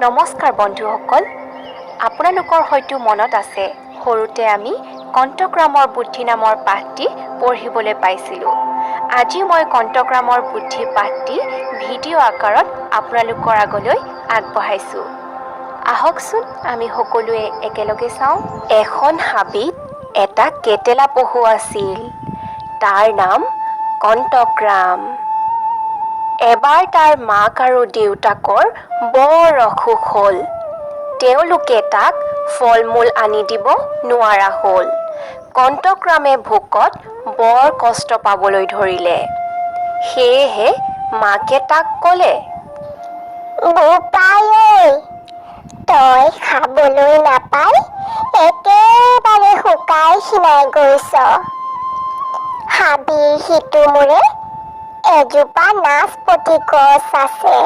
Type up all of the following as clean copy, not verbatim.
নমস্কাৰ বন্ধুসকল, আপোনালোকৰ হয়তো মনত আছে সৰুতে আমি কণ্টগ্ৰামৰ বুদ্ধি নামৰ পাঠটি পঢ়িবলৈ পাইছিলোঁ। আজি মই কণ্টগ্ৰামৰ বুদ্ধি পাঠটি ভিডিঅ' আকাৰত আপোনালোকৰ আগলৈ আগবঢ়াইছোঁ। আহকচোন আমি সকলোৱে একেলগে চাওঁ। এখন হাবিত এটা কেটেলা পহু আছিল। তাৰ নাম কণ্টগ্ৰাম। এবাৰ তাৰ মাক আৰু দেউতাকৰ বৰ অসুখ হ'ল। তেওঁলোকে তাক ফল মূল আনি দিব নোৱাৰা হ'ল। কণ্টগ্ৰামে ভোকত বৰ কষ্ট পাবলৈ ধৰিলে। সেয়েহে মাকে তাক ক'লে, বোপাই ঐ, তই খাবলৈ নাপাই একেবাৰে শুকাই খিনাই গৈছ। হাবিৰ সিটো মূৰে এজোপা নাচপতি গছ আছে।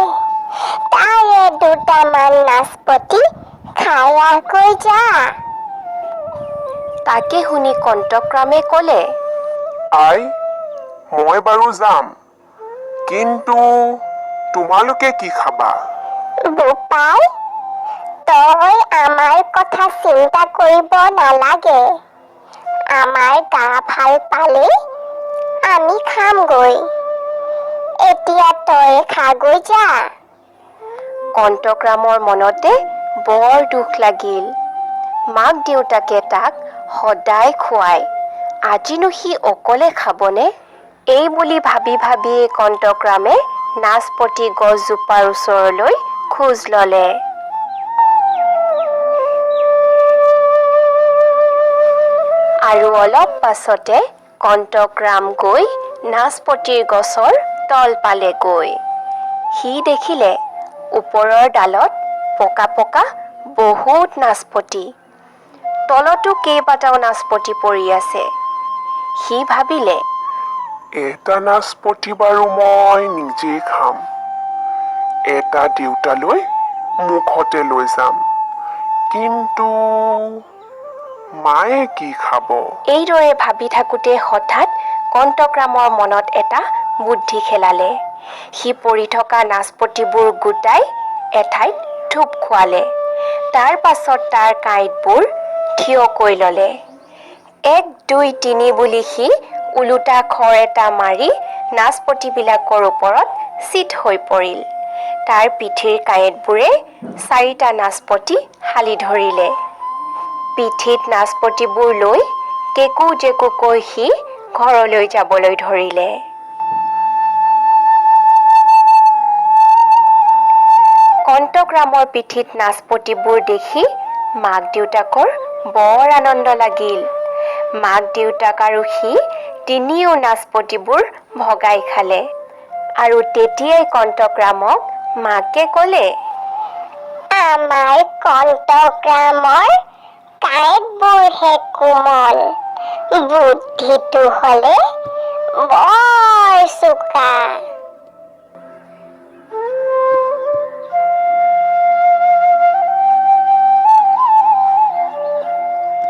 তাৰে দুটামান নাচপতি খাই আহগৈ যা। তাকে শুনি কণ্টগ্ৰামে ক'লে, আই, মই বাৰু যাম, কিন্তু তোমালোকে কি খাবা? বোপাই, তই আমাৰ কথা চিন্তা কৰিব নালাগে। আমাৰ গা ভাল পালেই আমি খামগৈ। এতিয়া তই খাগৈ যা। কণ্টগ্ৰামৰ মনতে বৰ দুখ লাগিল। মাক দেউতাকে তাক সদায় খুৱায়, আজিনো সি অকলে খাবনে? এই বুলি ভাবি ভাবিয়েই কণ্টগ্ৰামে নাচপতি গছজোপাৰ ওচৰলৈ খোজ ল'লে। আৰু অলপ পাছতে কণ্টগ্ৰাম গৈ নাচপতিৰ গছৰ তল পালেগৈ। সি দেখিলে ওপৰৰ ডালত পকা পকা বহুত নাচপতি। তলতো কেইবাটাও নাচপতি পৰি আছে। সি ভাবিলে, এটা নাচপতি বাৰু মই নিজেই খাম, এটা দেউতালৈ মুখতে লৈ যাম, কিন্তু মায়ে কি খাব? এইদৰে ভাবি থাকোঁতে হঠাৎ কণ্টগ্ৰামৰ মনত এটা বুদ্ধি খেলালে। সি পৰি থকা নাচপতিবোৰ গোটাই এঠাইত থোপ খোৱালে। তাৰ পাছত তাৰ কাঁইটবোৰ থিয়কৈ ল'লে। 1, 2, 3 বুলি সি ওলোটা খৰ এটা মাৰি নাচপতিবিলাকৰ ওপৰত চিত হৈ পৰিল। তাৰ পিঠিৰ কাঁইটবোৰে 4টা নাচপতি হালি ধৰিলে। পিঠিত নাচপতিবোৰ লৈ কেকু জেকুকৈ সি ঘৰলৈ যাবলৈ ধৰিলে। কণ্টগ্ৰামৰ পিঠিত নাচপতিবোৰ দেখি মাক দেউতাকৰ বৰ আনন্দ লাগিল। মাক দেউতাক আৰু সি তিনিও নাচপতিবোৰ ভগাই খালে। আৰু তেতিয়াই কণ্টগ্ৰামক মাকে ক'লে, আমাৰ কণ্টগ্ৰামৰ কাঁইটবোৰহে কোমল, বুদ্ধিটো হ'লে বৰ চোকা।